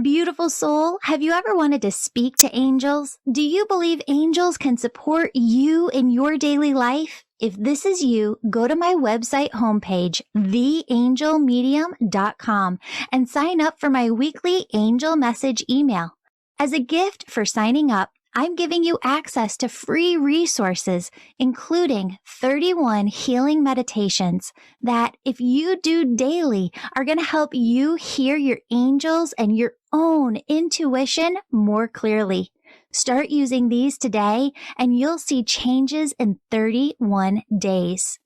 Beautiful soul, have you ever wanted to speak to angels? Do you believe angels can support you in your daily life? If this is you, go to my website homepage, theangelmedium.com, and sign up for my weekly angel message email. As a gift for signing up, I'm giving you access to free resources, including 31 healing meditations that, if you do daily, are going to help you hear your angels and your own intuition more clearly. Start using these today and you'll see changes in 31 days.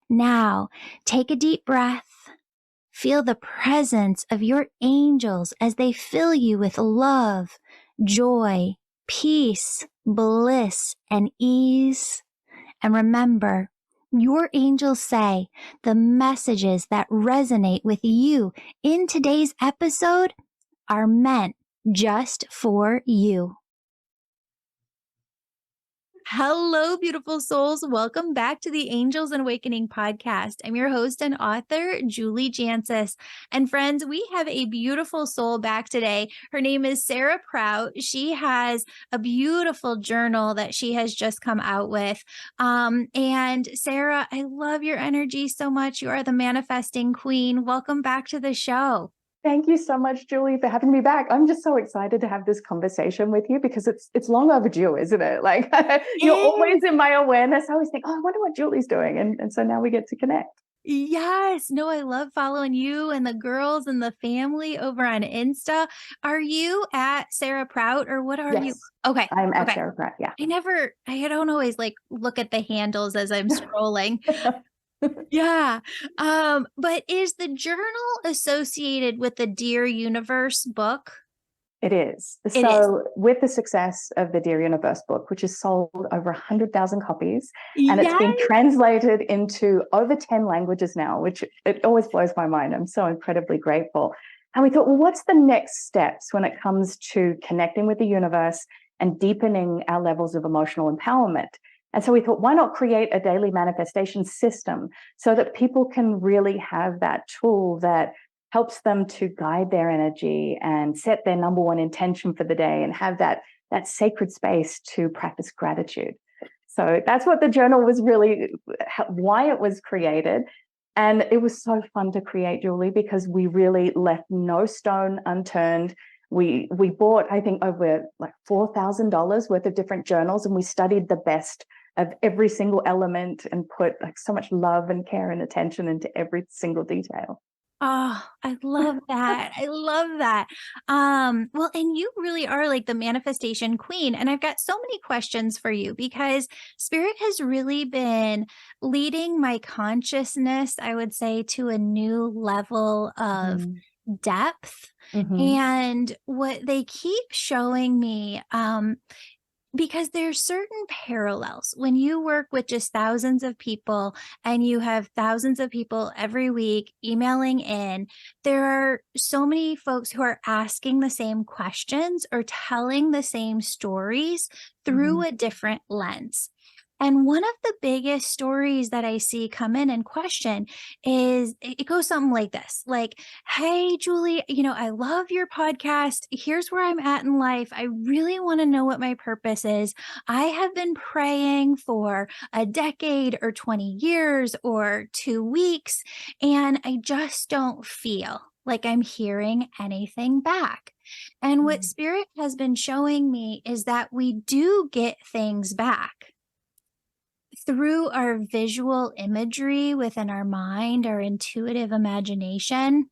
Now, take a deep breath. Feel the presence of your angels as they fill you with love, joy, peace, bliss, and ease. And remember, your angels say the messages that resonate with you in today's episode are meant just for you. Hello, beautiful souls. Welcome back to the Angels and Awakening podcast. I'm your host and author, Julie Jancius. And friends, we have a beautiful soul back today. Her name is Sarah Prout. She has a beautiful journal that she has just come out with. And Sarah, I love your energy so much. You are the manifesting queen. Welcome back to the show. Thank you so much, Julie, for having me back. I'm just so excited to have this conversation with you because it's long overdue, isn't it? Like you're always in my awareness. I always think, oh, I wonder what Julie's doing. And so now we get to connect. Yes. No, I love following you and the girls and the family over on Insta. Are you at Sarah Prout or what are you? Okay. I'm at Sarah Prout. Yeah. I don't always look at the handles as I'm scrolling. Yeah. But is the journal associated with the DearUNIVERSE book? It is. So with the success of the DearUNIVERSE book, which has sold over 100,000 copies, and it's been translated into over 10 languages now, which it always blows my mind. I'm so incredibly grateful. And we thought, well, what's the next steps when it comes to connecting with the universe and deepening our levels of emotional empowerment? And so we thought, why not create a daily manifestation system so that people can really have that tool that helps them to guide their energy and set their number one intention for the day and have that sacred space to practice gratitude. So that's what the journal was really, why it was created. And it was so fun to create, Julie, because we really left no stone unturned. We bought, I think, over $4,000 worth of different journals, and we studied the best of every single element and put so much love and care and attention into every single detail. Oh, I love that. I love that. Well, and you really are like the manifestation queen. And I've got so many questions for you because Spirit has really been leading my consciousness, I would say, to a new level of depth. And what they keep showing me, because there's certain parallels when you work with just thousands of people and you have thousands of people every week emailing in, there are so many folks who are asking the same questions or telling the same stories through a different lens. And one of the biggest stories that I see come in and question is it goes something like this, like, hey, Julie, I love your podcast. Here's where I'm at in life. I really want to know what my purpose is. I have been praying for a decade or 20 years or 2 weeks, and I just don't feel like I'm hearing anything back. And what Spirit has been showing me is that we do get things back through our visual imagery within our mind, our intuitive imagination,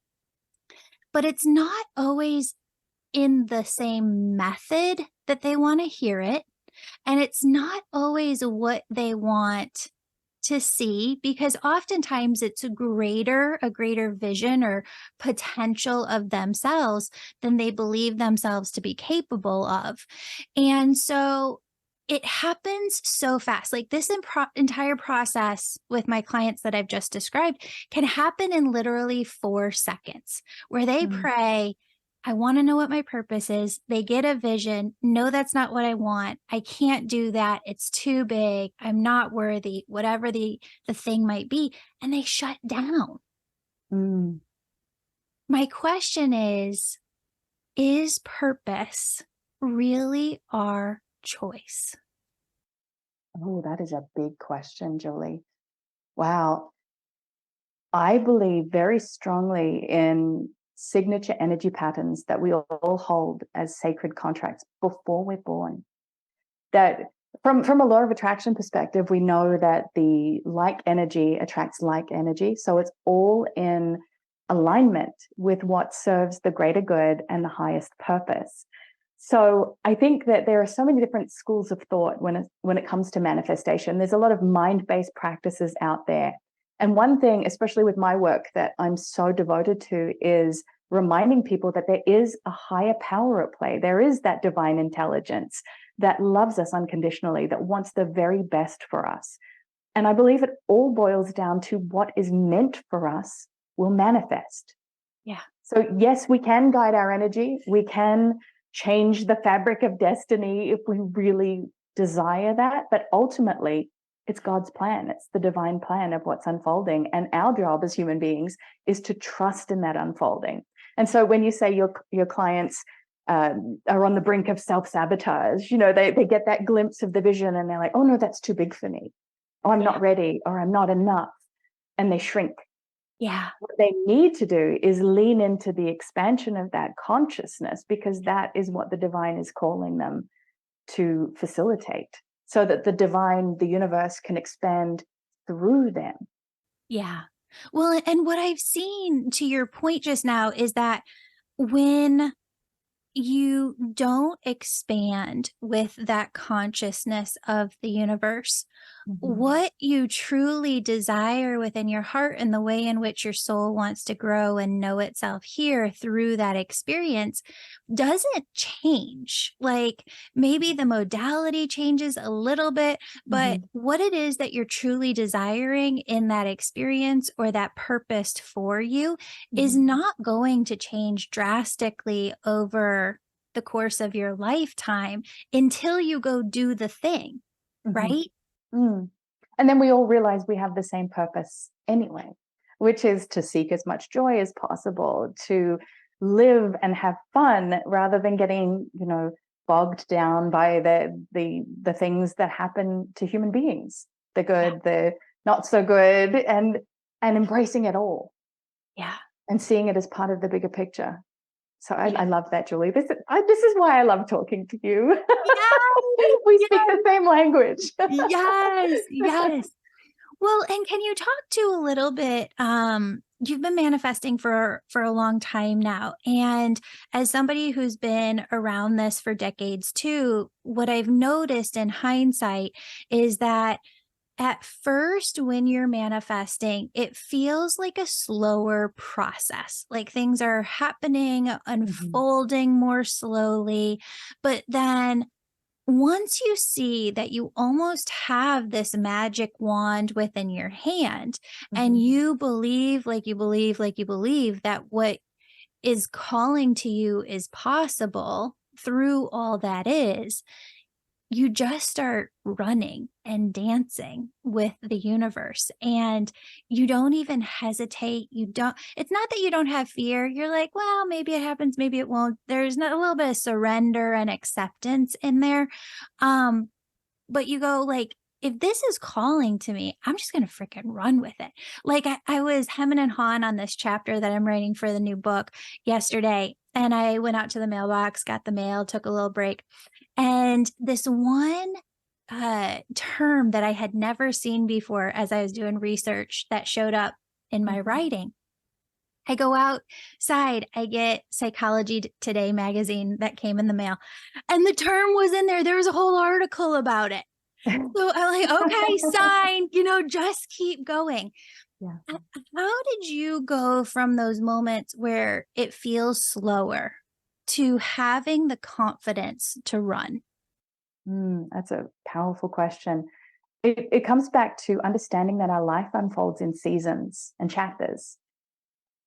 but it's not always in the same method that they want to hear it. And it's not always what they want to see, because oftentimes it's a greater vision or potential of themselves than they believe themselves to be capable of. And so it happens so fast. Like this entire process with my clients that I've just described can happen in literally 4 seconds, where they pray, I want to know what my purpose is. They get a vision. No, that's not what I want. I can't do that. It's too big. I'm not worthy, whatever the thing might be. And they shut down. My question is is purpose really our choice? Oh, that is a big question, Julie. Wow. I believe very strongly in signature energy patterns that we all hold as sacred contracts before we're born. That from a law of attraction perspective, we know that the like energy attracts like energy. So it's all in alignment with what serves the greater good and the highest purpose. So I think that there are so many different schools of thought when it comes to manifestation. There's a lot of mind-based practices out there. And one thing, especially with my work, that I'm so devoted to is reminding people that there is a higher power at play. There is that divine intelligence that loves us unconditionally, that wants the very best for us. And I believe it all boils down to what is meant for us will manifest. Yeah. So yes, we can guide our energy. We can change the fabric of destiny if we really desire that. But ultimately, it's God's plan. It's the divine plan of what's unfolding. And our job as human beings is to trust in that unfolding. And so when you say your clients are on the brink of self-sabotage, they get that glimpse of the vision and they're like, oh no, that's too big for me. Oh, I'm not ready, or I'm not enough. And they shrink. Yeah. What they need to do is lean into the expansion of that consciousness, because that is what the divine is calling them to facilitate, so that the divine, the universe, can expand through them. Yeah. Well, and what I've seen, to your point just now, is that when you don't expand with that consciousness of the universe, Mhm. what you truly desire within your heart and the way in which your soul wants to grow and know itself here through that experience doesn't change. Like, maybe the modality changes a little bit, but Mhm. what it is that you're truly desiring in that experience or that purpose for you is Mhm. not going to change drastically over the course of your lifetime until you go do the thing, Mhm. right? Mm. And then we all realize we have the same purpose anyway, which is to seek as much joy as possible, to live and have fun rather than getting, bogged down by the things that happen to human beings, the Yeah. good, the not so good, and embracing it all Yeah. and seeing it as part of the bigger picture. So Yeah. I love that, Julie. This is why I love talking to you. Yes, We speak yes, the same language. yes, yes. Well, and can you talk to a little bit, you've been manifesting for a long time now, and as somebody who's been around this for decades too, what I've noticed in hindsight is that at first, when you're manifesting, it feels like a slower process. Like things are happening, Mhm. unfolding more slowly. But then once you see that you almost have this magic wand within your hand, and Mhm. you believe, like you believe, like you believe that what is calling to you is possible through all that is, you just start running and dancing with the universe, and you don't even hesitate. You don't, it's not that you don't have fear. You're like, well, maybe it happens, maybe it won't. There's not a little bit of surrender and acceptance in there. Um, but you go like, if this is calling to me, I'm just going to freaking run with it. Like I was hemming and hawing on this chapter that I'm writing for the new book yesterday. And I went out to the mailbox, got the mail, took a little break. And this one term that I had never seen before as I was doing research that showed up in my Mhm. writing. I go outside, I get Psychology Today magazine that came in the mail, and the term was in there. There was a whole article about it. So I'm like, okay, sign, just keep going. Yeah. H- How did you go from those moments where it feels slower to having the confidence to run? That's a powerful question. It comes back to understanding that our life unfolds in seasons and chapters.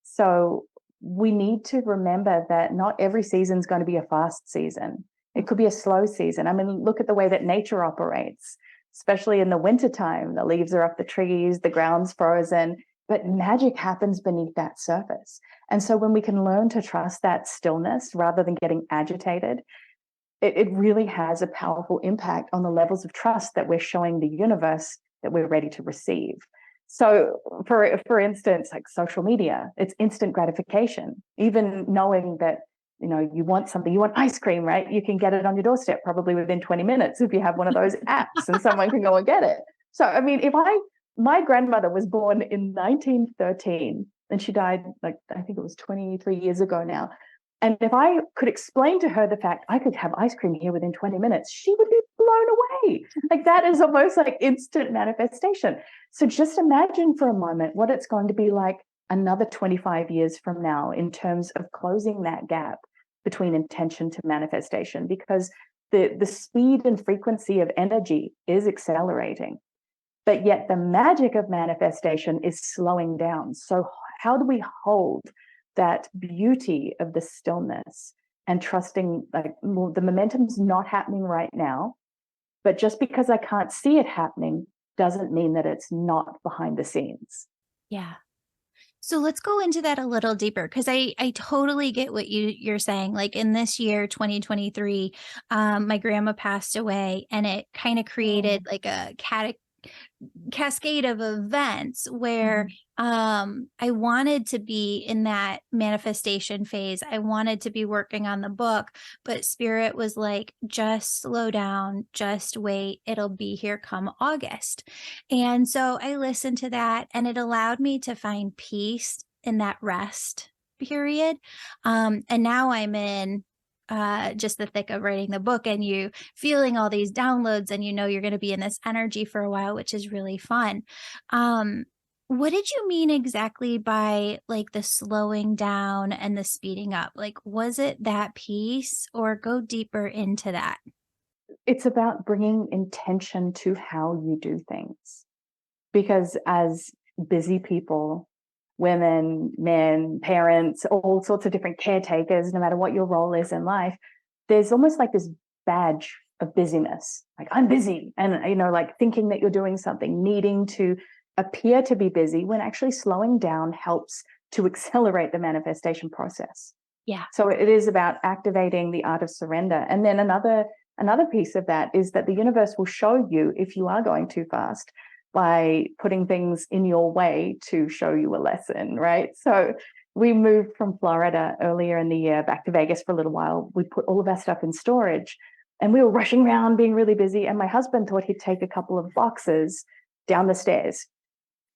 So we need to remember that not every season is going to be a fast season. It could be a slow season. I mean, look at the way that nature operates, especially in the wintertime. The leaves are off the trees, the ground's frozen. but magic happens beneath that surface. And so when we can learn to trust that stillness rather than getting agitated, it really has a powerful impact on the levels of trust that we're showing the universe that we're ready to receive. So for instance, like social media, it's instant gratification. Even knowing that, you want something, you want ice cream, right? You can get it on your doorstep probably within 20 minutes if you have one of those apps and someone can go and get it. So, I mean, my grandmother was born in 1913 and she died, like, I think it was 23 years ago now. And if I could explain to her the fact I could have ice cream here within 20 minutes, she would be blown away. Like, that is almost like instant manifestation. So just imagine for a moment what it's going to be like another 25 years from now in terms of closing that gap between intention to manifestation, because the speed and frequency of energy is accelerating, but yet the magic of manifestation is slowing down. So how do we hold that beauty of the stillness and trusting, like, well, the momentum's not happening right now, but just because I can't see it happening doesn't mean that it's not behind the scenes. Yeah. So let's go into that a little deeper, because I totally get what you're saying. Like, in this year, 2023, my grandma passed away, and it kind of Oh. created like a cascade of events where I wanted to be in that manifestation phase. I wanted to be working on the book, but spirit was like, just slow down, just wait. It'll be here come August. And so I listened to that, and it allowed me to find peace in that rest period. And now I'm in just the thick of writing the book, and you feeling all these downloads, and you're going to be in this energy for a while, which is really fun. Um, what did you mean exactly by like the slowing down and the speeding up? Like, was it that piece, or go deeper into that? It's about bringing intention to how you do things. Because as busy people, women, men, parents, all sorts of different caretakers, no matter what your role is in life, there's almost like this badge of busyness. Like, I'm busy. And, like thinking that you're doing something, needing to appear to be busy when actually slowing down helps to accelerate the manifestation process. Yeah. So it is about activating the art of surrender. And then another piece of that is that the universe will show you if you are going too fast by putting things in your way to show you a lesson, right? So we moved from Florida earlier in the year back to Vegas for a little while. We put all of our stuff in storage and we were rushing around being really busy. And my husband thought he'd take a couple of boxes down the stairs.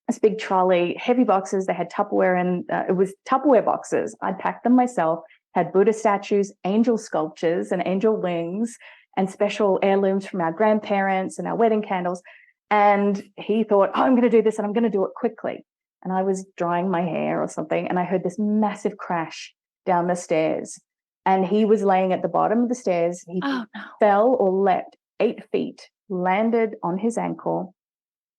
This big trolley, heavy boxes. They had Tupperware, and it was Tupperware boxes. I'd packed them myself, had Buddha statues, angel sculptures, and angel wings, and special heirlooms from our grandparents and our wedding candles. And he thought, oh, I'm going to do this and I'm going to do it quickly. And I was drying my hair or something, and I heard this massive crash down the stairs. And he was laying at the bottom of the stairs. He fell or leapt 8 feet, landed on his ankle,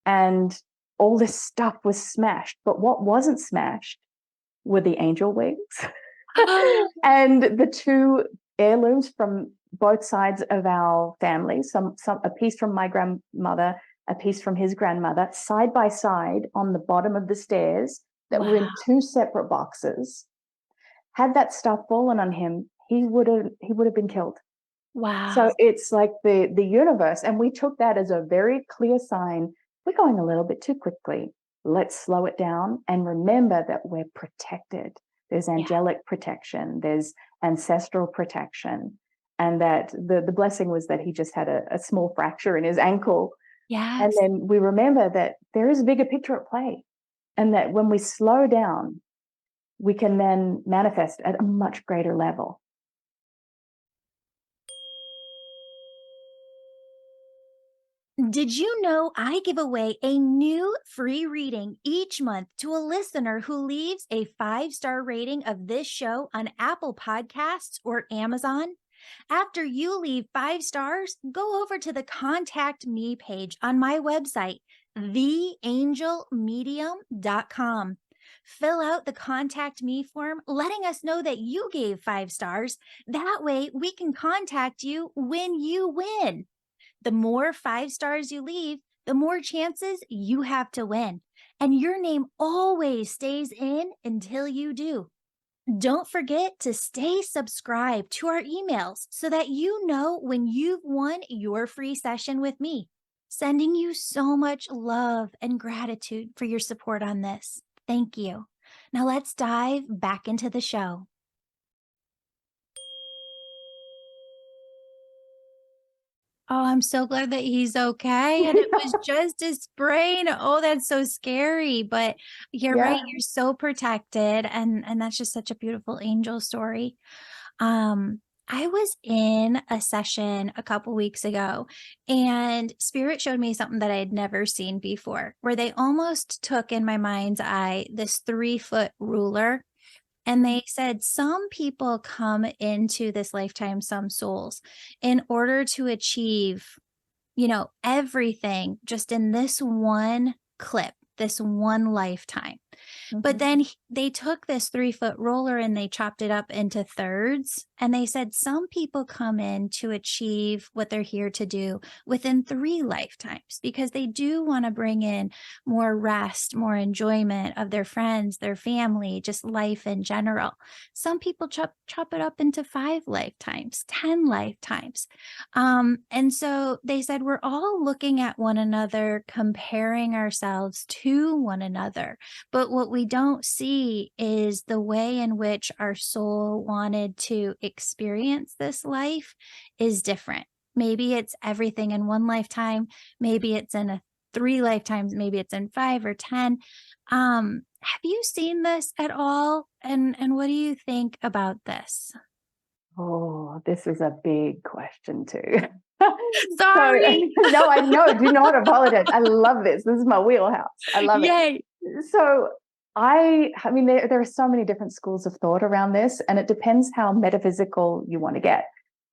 and all this stuff was smashed. But what wasn't smashed were the angel wings and the 2 heirlooms from both sides of our family. A piece from my grandmother, a piece from his grandmother, side by side on the bottom of the stairs that were in 2 separate boxes. Had that stuff fallen on him, he would have been killed. Wow. So it's like the universe, and we took that as a very clear sign. We're going a little bit too quickly. Let's slow it down and remember that we're protected. There's angelic protection, there's ancestral protection, and that the blessing was that he just had a small fracture in his ankle. Yes. And then we remember that there is a bigger picture at play, and that when we slow down, we can then manifest at a much greater level. Did you know I give away a new free reading each month to a listener who leaves a 5-star rating of this show on Apple Podcasts or Amazon? After you leave 5 stars, go over to the Contact Me page on my website, theangelmedium.com. Fill out the Contact Me form, letting us know that you gave 5 stars. That way we can contact you when you win. The more 5 stars you leave, the more chances you have to win. and your name always stays in until you do. Don't forget to stay subscribed to our emails so that you know when you've won your free session with me. Sending you so much love and gratitude for your support on this. Thank you. Now let's dive back into the show. Oh, I'm so glad that he's okay, and it was just his brain. Oh, that's so scary, but you're right, Yeah. you're so protected, and that's just such a beautiful angel story. I was in a session a couple weeks ago, and Spirit showed me something that I had never seen before, where they almost took in my mind's eye this 3-foot ruler, and they said some people come into this lifetime, some souls, in order to achieve, everything just in this one clip, this one lifetime. But Mhm. then they took this 3-foot roller and they chopped it up into thirds. And they said some people come in to achieve what they're here to do within 3 lifetimes because they do want to bring in more rest, more enjoyment of their friends, their family, just life in general. Some people chop it up into 5 lifetimes, 10 lifetimes. And so they said we're all looking at one another, comparing ourselves to one another. But what we don't see is the way in which our soul wanted to experience this life is different. Maybe it's everything in one lifetime, maybe it's in a 3 lifetimes, maybe it's in 5 or 10. Have you seen this at all? And what do you think about this? Oh, this is a big question too. So Sorry. no, I know, do not apologize. I love this. This is my wheelhouse. I love it. Yay. So I mean, there are so many different schools of thought around this, and it depends how metaphysical you want to get.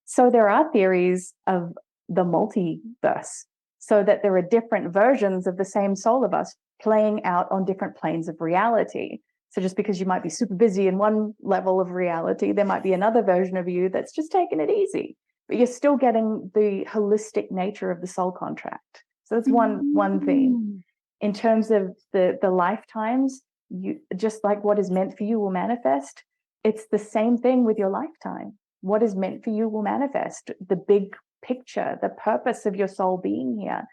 So there are theories of the multiverse, so that there are different versions of the same soul of us playing out on different planes of reality. So just because you might be super busy in one level of reality, there might be another version of you that's just taking it easy, but you're still getting the holistic nature of the soul contract. So that's one theme. Mm. In terms of the lifetimes, you just like what is meant for you will manifest. It's the same thing with your lifetime. What is meant for you will manifest. The big picture, the purpose of your soul being here.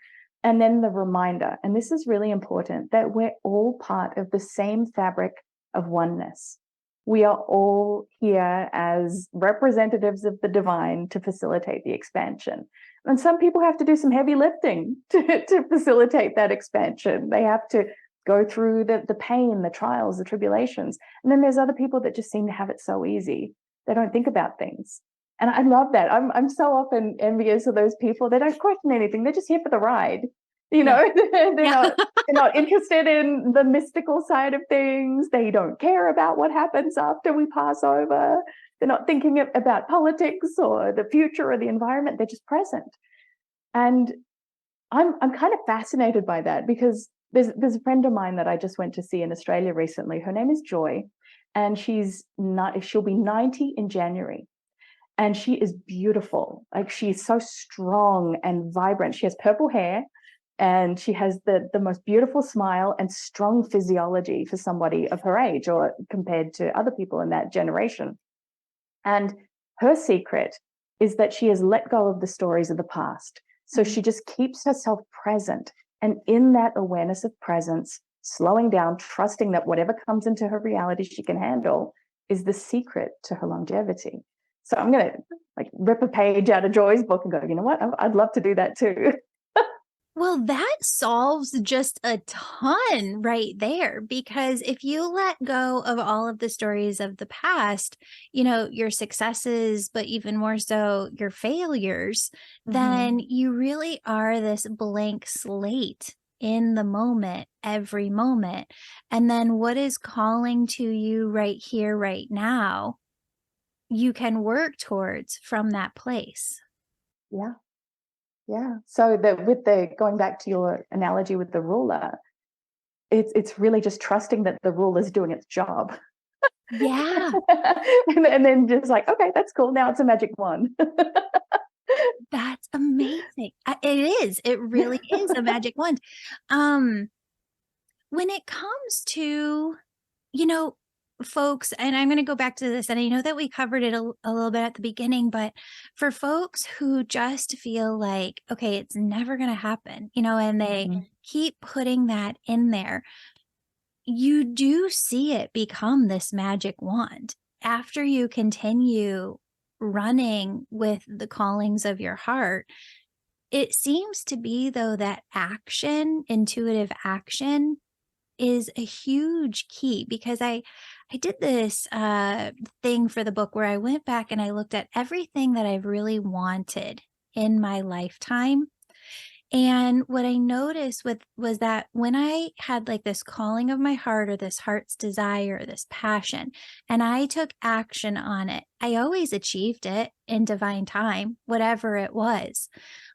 And then the reminder, and this is really important, that we're all part of the same fabric of oneness. We are all here as representatives of the divine to facilitate the expansion. And some people have to do some heavy lifting to facilitate that expansion. They have to go through the pain, the trials, the tribulations. And then there's other people that just seem to have it so easy. They don't think about things. And I love that. I'm so often envious of those people. They don't question anything. They're just here for the ride. You know, they're Yeah. not interested in the mystical side of things. They don't care about what happens after we pass over. They're not thinking about politics or the future or the environment. They're just present. And I'm kind of fascinated by that because there's a friend of mine that I just went to see in Australia recently. Her name is Joy, and she'll be 90 in January. And she is beautiful. Like, she's so strong and vibrant. She has purple hair, and she has the most beautiful smile and strong physiology for somebody of her age or compared to other people in that generation. And her secret is that she has let go of the stories of the past. So she just keeps herself present. And in that awareness of presence, slowing down, trusting that whatever comes into her reality she can handle is the secret to her longevity. So I'm going to rip a page out of Joy's book and go, you know what? I'd love to do that too. Well, that solves just a ton right there, because if you let go of all of the stories of the past, your successes, but even more so your failures, then you really are this blank slate in the moment, every moment. And then what is calling to you right here, right now, you can work towards from that place. Yeah. Yeah. So with the going back to your analogy with the ruler, it's really just trusting that the ruler is doing its job. Yeah. and then just like, okay, that's cool. Now it's a magic wand. That's amazing. It is. It really is a magic wand. Um, when it comes to, you know, folks, and I'm going to go back to this, and I know that we covered it a little bit at the beginning, but for folks who just feel like, okay, it's never going to happen, and they keep putting that in there, you do see it become this magic wand after you continue running with the callings of your heart. It seems to be, though, that action, intuitive action, is a huge key, because I did this thing for the book where I went back and I looked at everything that I've really wanted in my lifetime. And what I noticed was that when I had like this calling of my heart, or this heart's desire, this passion, and I took action on it, I always achieved it in divine time, whatever it was.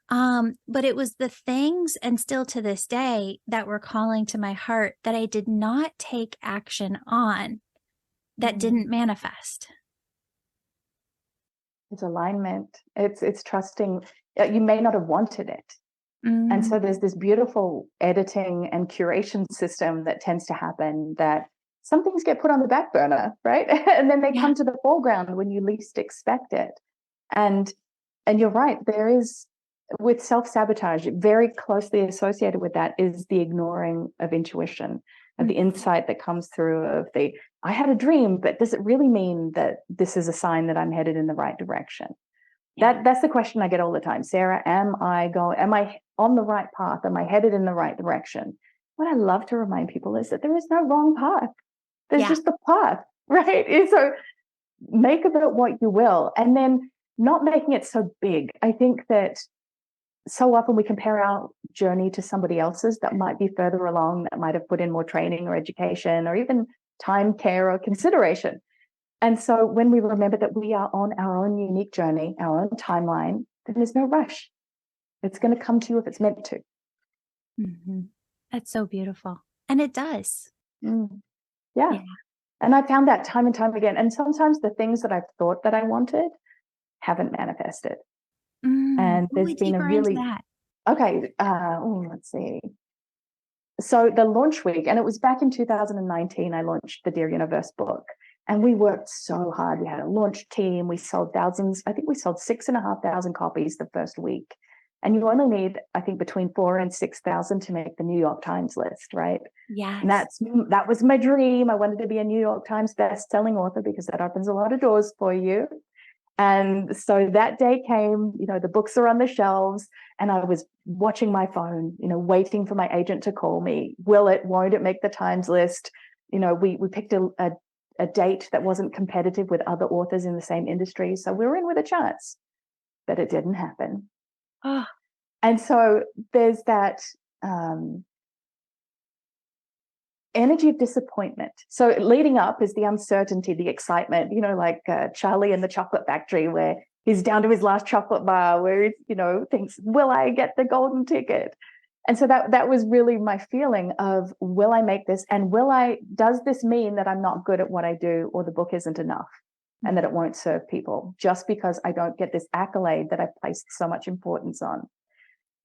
But it was the things, and still to this day, that were calling to my heart that I did not take action on, that didn't manifest. It's alignment. It's trusting. You may not have wanted it. And so there's this beautiful editing and curation system that tends to happen, that some things get put on the back burner, right? And then they come to the foreground when you least expect it. And you're right, there is, with self-sabotage, very closely associated with that is the ignoring of intuition, of the insight that comes through, of the, I had a dream, but does it really mean that this is a sign that I'm headed in the right direction? That's the question I get all the time. Sarah, am I on the right path? Am I headed in the right direction? What I love to remind people is that there is no wrong path. There's just the path, right? So make of it what you will, and then not making it so big. I think that so often we compare our journey to somebody else's that might be further along, that might have put in more training or education or even time, care, or consideration. And so when we remember that we are on our own unique journey, our own timeline, then there's no rush. It's going to come to you if it's meant to. That's so beautiful. And it does. Yeah. And I found that time and time again. And sometimes the things that I've thought that I wanted haven't manifested. And there's been a really, okay, let's see. So the launch week, and it was back in 2019, I launched the Dear Universe book. And we worked so hard. We had a launch team. We sold thousands. I think we sold 6,500 copies the first week. And you only need, I think, between 4,000 and 6,000 to make the New York Times list, right? Yeah. And that was my dream. I wanted to be a New York Times best-selling author, because that opens a lot of doors for you. And so that day came, the books are on the shelves, and I was watching my phone, waiting for my agent to call me. Won't it make the Times list? We picked a date that wasn't competitive with other authors in the same industry. So we were in with a chance, but it didn't happen. And so there's that energy of disappointment. So leading up is the uncertainty, the excitement, like Charlie in the Chocolate Factory, where he's down to his last chocolate bar, where he, thinks, will I get the golden ticket? And so that was really my feeling of, will I make this? And does this mean that I'm not good at what I do, or the book isn't enough, and that it won't serve people, just because I don't get this accolade that I've placed so much importance on?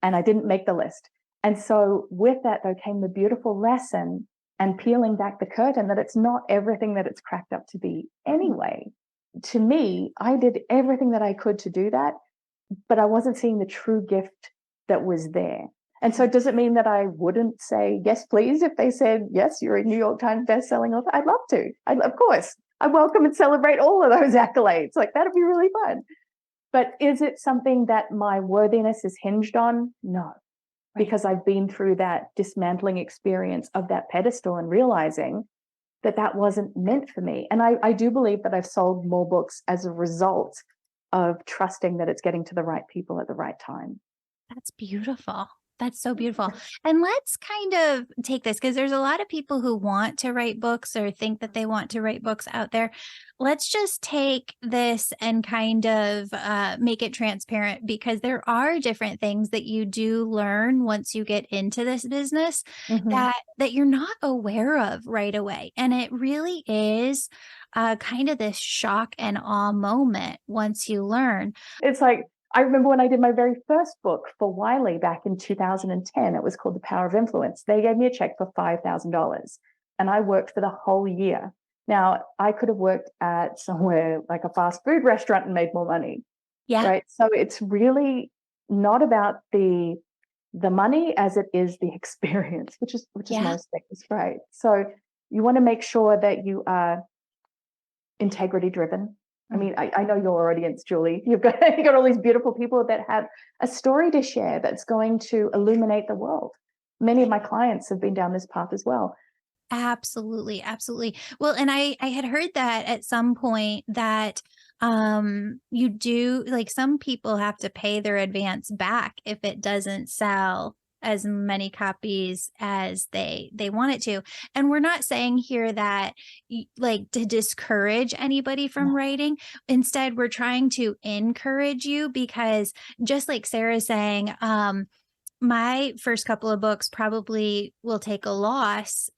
And I didn't make the list. And so with that, though, came the beautiful lesson and peeling back the curtain, that it's not everything that it's cracked up to be anyway. To me, I did everything that I could to do that, but I wasn't seeing the true gift that was there. And so does it mean that I wouldn't say, yes, please, if they said, yes, you're a New York Times bestselling author? I'd love to. Of course, I welcome and celebrate all of those accolades. Like, that'd be really fun. But is it something that my worthiness is hinged on? No, because I've been through that dismantling experience of that pedestal and realizing that that wasn't meant for me. And I do believe that I've sold more books as a result of trusting that it's getting to the right people at the right time. That's beautiful. That's so beautiful. And let's kind of take this, because there's a lot of people who want to write books or think that they want to write books out there. Let's just take this and kind of make it transparent, because there are different things that you do learn once you get into this business that you're not aware of right away. And it really is kind of this shock and awe moment once you learn. It's like, I remember when I did my very first book for Wiley back in 2010, it was called The Power of Influence. They gave me a check for $5,000 and I worked for the whole year. Now, I could have worked at somewhere like a fast food restaurant and made more money. Yeah. Right. So it's really not about the money as it is the experience, which is Yeah. most things, right? So you want to make sure that you are integrity driven. I mean, I know your audience, Julie. You've got all these beautiful people that have a story to share that's going to illuminate the world. Many of my clients have been down this path as well. Absolutely, absolutely. Well, and I had heard that at some point that you do, like, some people have to pay their advance back if it doesn't sell as many copies as they want it to. And we're not saying here that like to discourage anybody from writing. Instead, we're trying to encourage you, because just like Sarah's saying, my first couple of books probably will take a loss,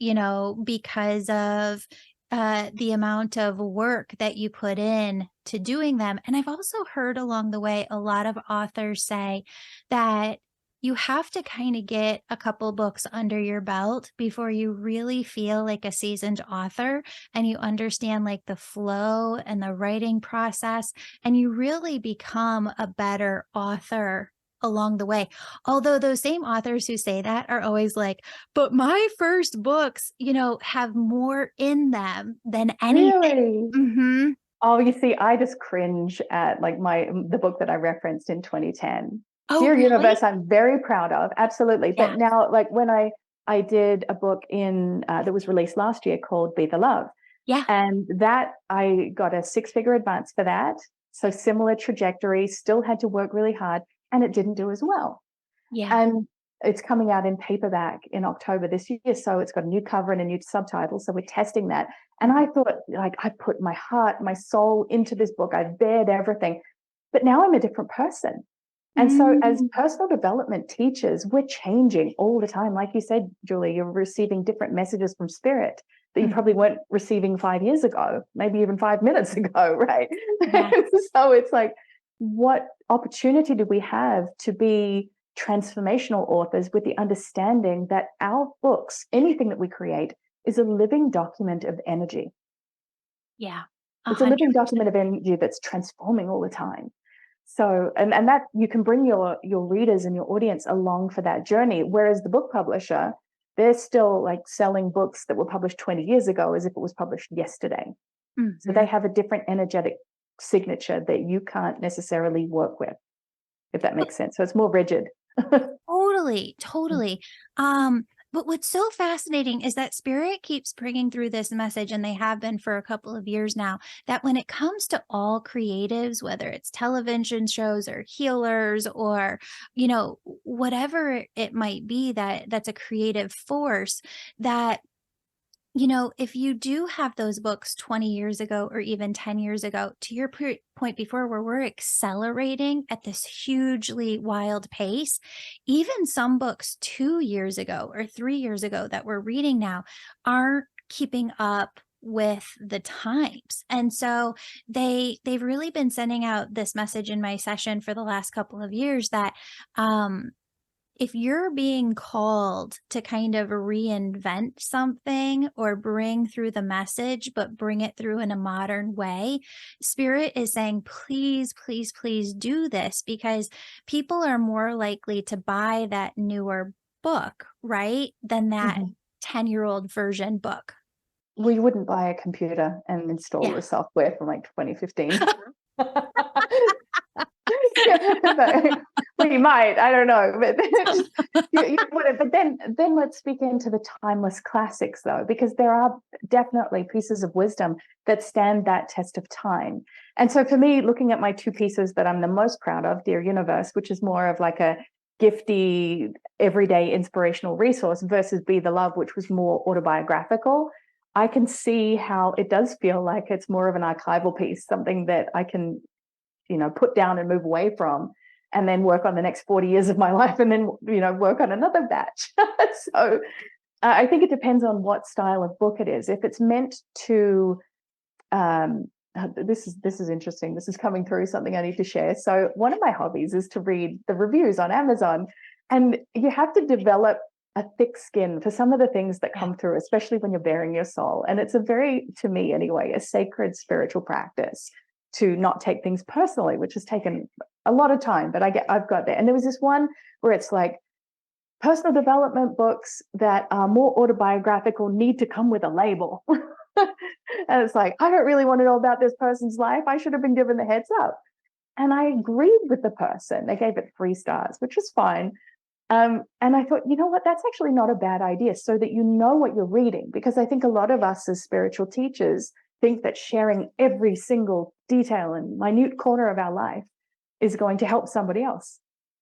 because of the amount of work that you put in to doing them. And I've also heard along the way a lot of authors say that you have to kind of get a couple books under your belt before you really feel like a seasoned author and you understand like the flow and the writing process, and you really become a better author along the way. Although those same authors who say that are always like, but my first books, have more in them than anything. Really? Mhm. Oh, you see, I just cringe at like the book that I referenced in 2010. Oh, Dear really? Universe, I'm very proud of, absolutely. Yeah. But now, like when I did a book in that was released last year called Be the Love, Yeah. and that I got a six-figure advance for that. So similar trajectory, still had to work really hard, and it didn't do as well. Yeah. And it's coming out in paperback in October this year. So it's got a new cover and a new subtitle. So we're testing that. And I thought, like, I put my heart, my soul into this book. I bared everything. But now I'm a different person. And so, as Mm. personal development teachers, we're changing all the time. Like you said, Julie, you're receiving different messages from spirit that you Mm. probably weren't receiving 5 years ago, maybe even 5 minutes ago, right? Yeah. So it's like, what opportunity do we have to be transformational authors with the understanding that our books, anything that we create, is a living document of energy. Yeah. It's a living 100%. document of energy that's transforming all the time. So, and that you can bring your readers and your audience along for that journey. Whereas the book publisher, they're still like selling books that were published 20 years ago as if it was published yesterday. So they Mhm. have a different energetic signature that you can't necessarily work with, if that makes sense. So it's more rigid. Totally, totally. But what's so fascinating is that spirit keeps bringing through this message, and they have been for a couple of years now, that when it comes to all creatives, whether it's television shows or healers or, whatever it might be that's a creative force, that if you do have those books 20 years ago or even 10 years ago, to your point before, where we're accelerating at this hugely wild pace, even some books 2 years ago or 3 years ago that we're reading now aren't keeping up with the times. And so they've really been sending out this message in my session for the last couple of years that if you're being called to kind of reinvent something or bring through the message, but bring it through in a modern way, spirit is saying, please, please, please do this, because people are more likely to buy that newer book, right? Than that Mhm. 10-year-old version book. Well, you wouldn't buy a computer and install Yeah. the software from like 2015. Yeah, well, you might, I don't know, but just, but then let's speak into the timeless classics though, because there are definitely pieces of wisdom that stand that test of time. And so for me, looking at my two pieces that I'm the most proud of, Dear Universe, which is more of like a gifty, everyday inspirational resource, versus Be the Love, which was more autobiographical. I can see how it does feel like it's more of an archival piece, something that I can put down and move away from, and then work on the next 40 years of my life, and then work on another batch. So I think it depends on what style of book it is. If it's meant to this is interesting. This is coming through, something I need to share. So one of my hobbies is to read the reviews on Amazon, and you have to develop a thick skin for some of the things that come through, especially when you're bearing your soul. And it's a very, to me anyway, a sacred spiritual practice to not take things personally, which has taken a lot of time, but I've got there. And there was this one where it's like, personal development books that are more autobiographical need to come with a label. And it's like, I don't really want to know about this person's life. I should have been given the heads up. And I agreed with the person. They gave it 3 stars, which was fine. And I thought, you know what, that's actually not a bad idea, so that you know what you're reading. Because I think a lot of us as spiritual teachers think that sharing every single detail and minute corner of our life is going to help somebody else,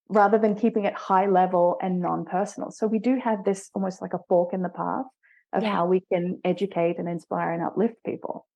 rather than keeping it high level and non-personal. So we do have this almost like a fork in the path of how we can educate and inspire and uplift people.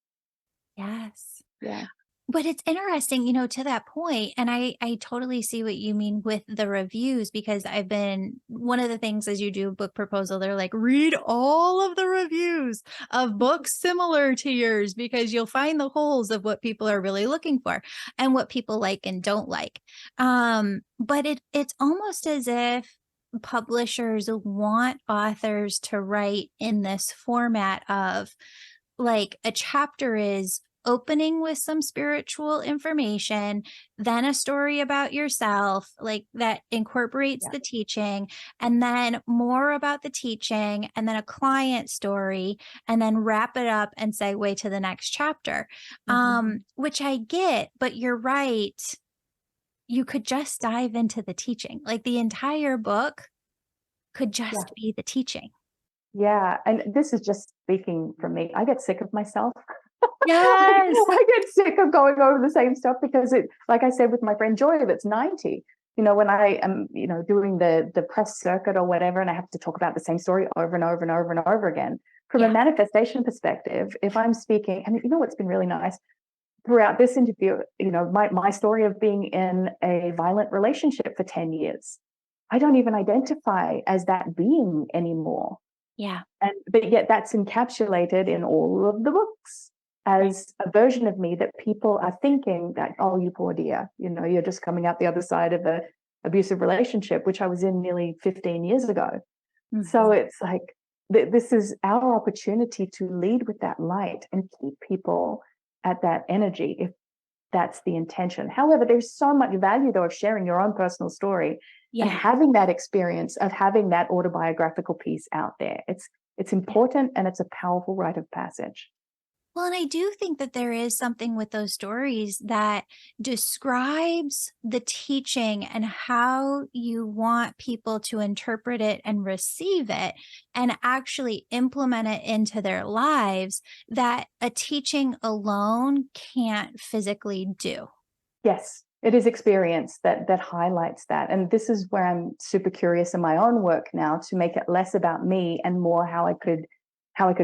Yes. Yeah. But it's interesting, you know, to that point, and I totally see what you mean with the reviews, because I've been one of the things as you do a book proposal, they're like, read all of the reviews of books similar to yours, because you'll find the holes of what people are really looking for and what people like and don't like. But it's almost as if publishers want authors to write in this format of, like, a chapter is opening with some spiritual information, then a story about yourself, like that incorporates the teaching, and then more about the teaching, and then a client story, and then wrap it up and segue to the next chapter. Which I get, but you're right. You could just dive into the teaching. Like the entire book could just be the teaching. Yeah. And this is just speaking from me. I get sick of myself. Yes. I get sick of going over the same stuff, because it, like I said with my friend Joy, that's 90, you know, when I am, you know, doing the press circuit or whatever, and I have to talk about the same story over and over and over and over again. From a manifestation perspective, if I'm speaking, and you know what's been really nice throughout this interview, you know, my story of being in a violent relationship for 10 years, I don't even identify as that being anymore. Yeah. But yet that's encapsulated in all of the books as a version of me that people are thinking that, oh, you poor dear, you know, you're just coming out the other side of a abusive relationship, which I was in nearly 15 years ago. So it's like, this is our opportunity to lead with that light and keep people at that energy, if that's the intention. However, there's so much value, though, of sharing your own personal story and having that experience of having that autobiographical piece out there. It's important, and it's a powerful rite of passage. Well, and I do think that there is something with those stories that describes the teaching and how you want people to interpret it and receive it and actually implement it into their lives, that a teaching alone can't physically do. Yes, it is experience that highlights that. And this is where I'm super curious in my own work now, to make it less about me and more how I could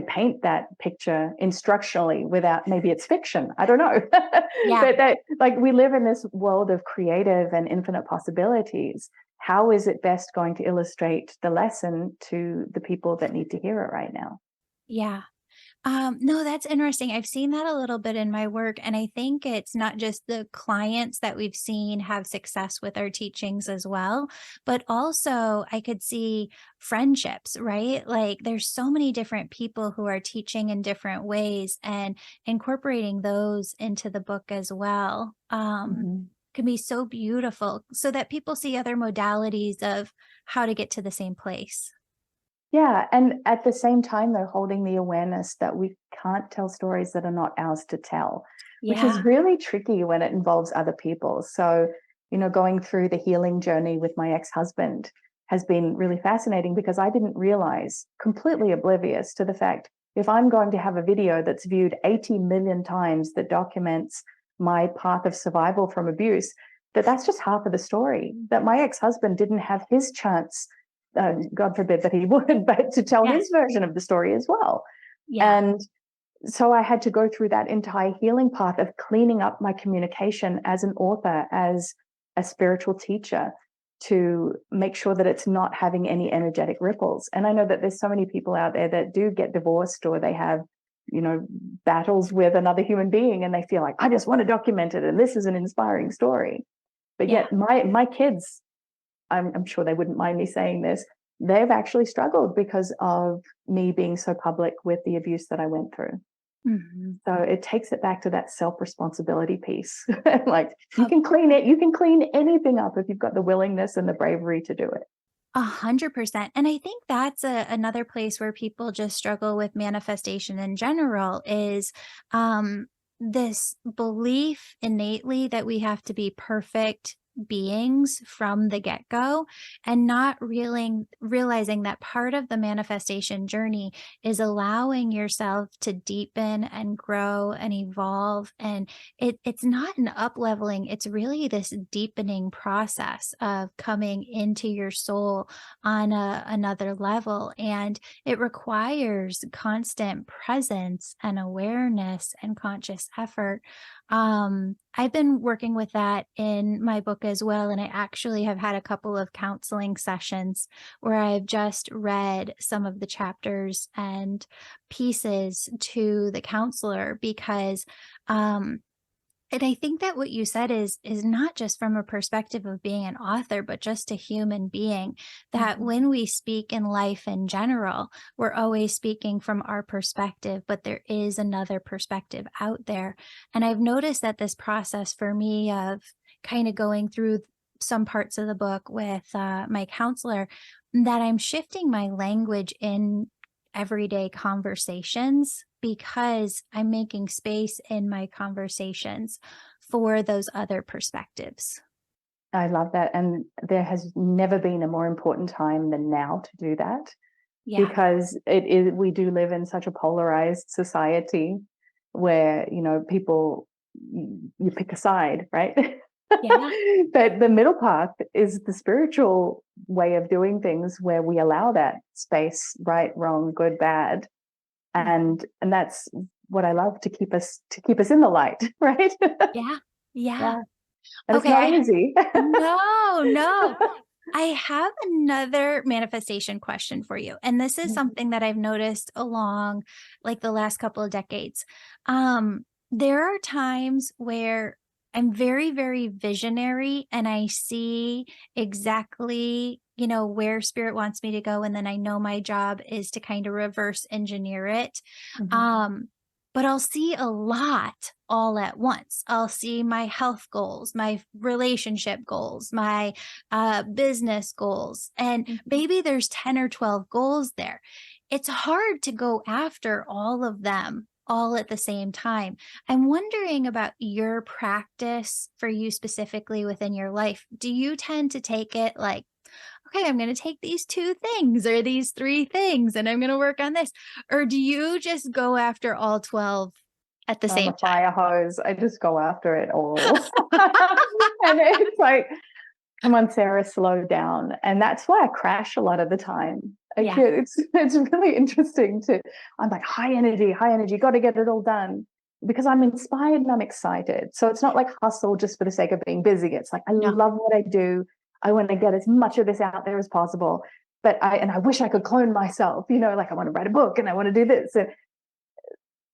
paint that picture instructionally without, maybe it's fiction, I don't know. But that, like, we live in this world of creative and infinite possibilities. How is it best going to illustrate the lesson to the people that need to hear it right now? Yeah. No, that's interesting. I've seen that a little bit in my work, and I think it's not just the clients that we've seen have success with our teachings as well, but also I could see friendships, right? Like there's so many different people who are teaching in different ways, and incorporating those into the book as well. Can be so beautiful, so that people see other modalities of how to get to the same place. Yeah, and at the same time, they're holding the awareness that we can't tell stories that are not ours to tell, which Yeah. is really tricky when it involves other people. So, you know, going through the healing journey with my ex-husband has been really fascinating, because I didn't realize, completely oblivious to the fact, if I'm going to have a video that's viewed 80 million times that documents my path of survival from abuse, that's just half of the story, that my ex-husband didn't have his chance, God forbid that he would, but to tell his version of the story as well. And so I had to go through that entire healing path of cleaning up my communication as an author, as a spiritual teacher, to make sure that it's not having any energetic ripples. And I know that there's so many people out there that do get divorced, or they have battles with another human being, and they feel like, I just want to document it, and this is an inspiring story. But yet my kids, I'm sure they wouldn't mind me saying this, they've actually struggled because of me being so public with the abuse that I went through. Mm-hmm. So it takes it back to that self-responsibility piece. Like, you can clean it, you can clean anything up if you've got the willingness and the bravery to do it. 100%. And I think that's another place where people just struggle with manifestation in general is this belief innately that we have to be perfect beings from the get-go, and not realizing that part of the manifestation journey is allowing yourself to deepen and grow and evolve. And it's not an up leveling, it's really this deepening process of coming into your soul on another level. And it requires constant presence and awareness and conscious effort. I've been working with that in my book as well. And I actually have had a couple of counseling sessions where I've just read some of the chapters and pieces to the counselor, because and I think that what you said is not just from a perspective of being an author, but just a human being, that when we speak in life in general, we're always speaking from our perspective, but there is another perspective out there. And I've noticed that this process for me of kind of going through some parts of the book with my counselor, that I'm shifting my language in everyday conversations, because I'm making space in my conversations for those other perspectives. I love that. And there has never been a more important time than now to do that, Yeah. because we do live in such a polarized society where, people, you pick a side, right? Yeah. But the middle path is the spiritual way of doing things, where we allow that space, right, wrong, good, bad. And that's what I love, to keep us in the light, right? Yeah. Yeah. Yeah. And it's Okay. not easy. No, no. I have another manifestation question for you. And this is something that I've noticed along like the last couple of decades. There are times where I'm very, very visionary, and I see exactly, where spirit wants me to go. And then I know my job is to kind of reverse engineer it. Um, but I'll see a lot all at once. I'll see my health goals, my relationship goals, my business goals, and maybe there's 10 or 12 goals there. It's hard to go after all of them all at the same time. I'm wondering about your practice for you specifically within your life. Do you tend to take it like, okay, I'm going to take these 2 things or these 3 things and I'm going to work on this? Or do you just go after all 12 at the I'm same a fire hose. I just go after it all. time? And it's like, come on, Sarah, slow down. And that's why I crash a lot of the time. Yeah. It's really interesting I'm like, high energy, got to get it all done, because I'm inspired and I'm excited. So it's not like hustle just for the sake of being busy. It's like, I No. love what I do. I want to get as much of this out there as possible. But I wish I could clone myself, like I want to write a book and I want to do this. And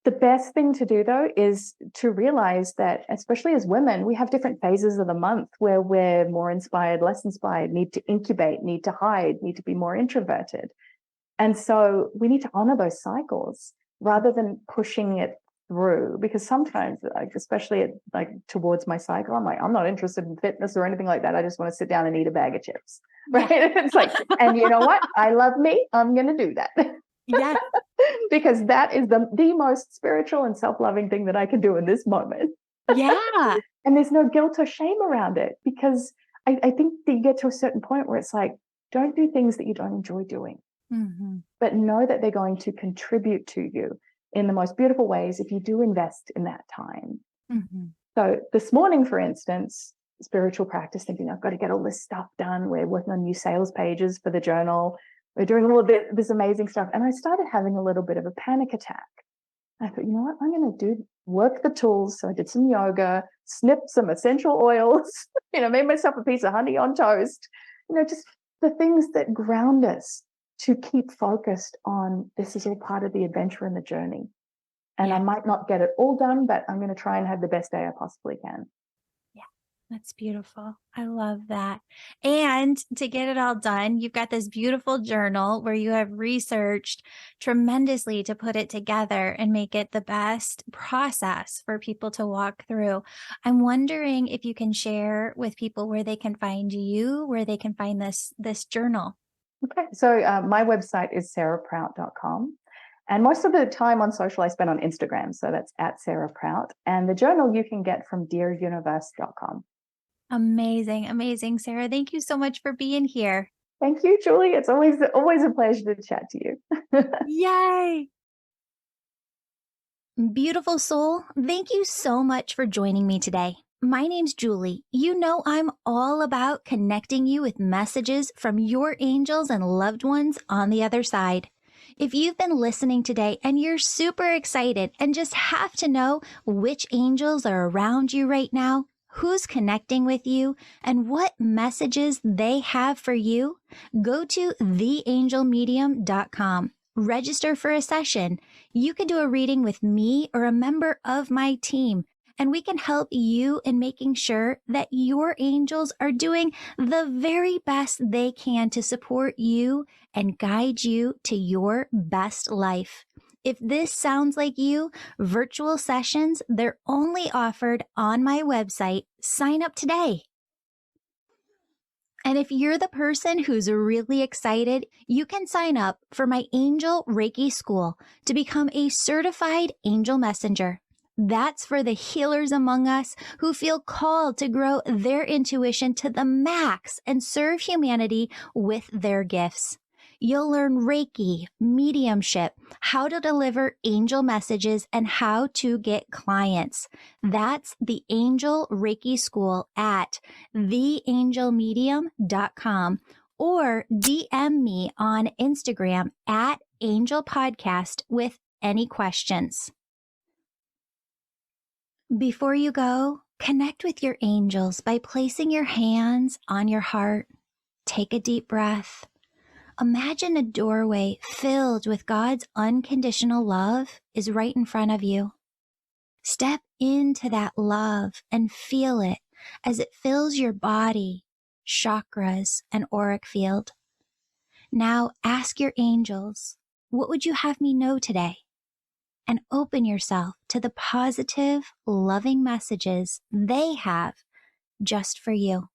the best thing to do, though, is to realize that, especially as women, we have different phases of the month where we're more inspired, less inspired, need to incubate, need to hide, need to be more introverted. And so we need to honor those cycles rather than pushing it through, because sometimes, like, especially towards my cycle, I'm like, I'm not interested in fitness or anything like that. I just want to sit down and eat a bag of chips. Right. Yeah. It's like, and you know what? I love me. I'm going to do that. Yeah. Because that is the most spiritual and self-loving thing that I can do in this moment. Yeah. And there's no guilt or shame around it, because I think that you get to a certain point where it's like, don't do things that you don't enjoy doing, but know that they're going to contribute to you in the most beautiful ways if you do invest in that time. So this morning, for instance, spiritual practice, thinking I've got to get all this stuff done. We're working on new sales pages for the journal. We're doing all of this amazing stuff. And I started having a little bit of a panic attack. I thought, you know what, I'm going to work the tools. So I did some yoga, snipped some essential oils, made myself a piece of honey on toast, just the things that ground us to keep focused on, this is all part of the adventure and the journey. And I might not get it all done, but I'm going to try and have the best day I possibly can. Yeah, that's beautiful. I love that. And to get it all done, you've got this beautiful journal where you have researched tremendously to put it together and make it the best process for people to walk through. I'm wondering if you can share with people where they can find you, where they can find this journal. Okay, so my website is sarahprout.com. And most of the time on social I spend on Instagram. So that's at Sarah Prout. And the journal you can get from DearUNIVERSE.com. Amazing, amazing, Sarah. Thank you so much for being here. Thank you, Julie. It's always a pleasure to chat to you. Yay! Beautiful soul, thank you so much for joining me today. My name's Julie. You know I'm all about connecting you with messages from your angels and loved ones on the other side. If you've been listening today and you're super excited and just have to know which angels are around you right now, who's connecting with you, and what messages they have for you, go to theangelmedium.com. Register for a session. You can do a reading with me or a member of my team, and we can help you in making sure that your angels are doing the very best they can to support you and guide you to your best life. If this sounds like you, virtual sessions, they're only offered on my website. Sign up today. And if you're the person who's really excited, you can sign up for my Angel Reiki School to become a certified angel messenger. That's for the healers among us who feel called to grow their intuition to the max and serve humanity with their gifts. You'll learn Reiki, mediumship, how to deliver angel messages, and how to get clients. That's the Angel Reiki School at theangelmedium.com or DM me on Instagram at Angel Podcast with any questions. Before you go, connect with your angels by placing your hands on your heart. Take a deep breath. Imagine a doorway filled with God's unconditional love is right in front of you. Step into that love and feel it as it fills your body, chakras, and auric field. Now ask your angels, what would you have me know today? And open yourself to the positive, loving messages they have just for you.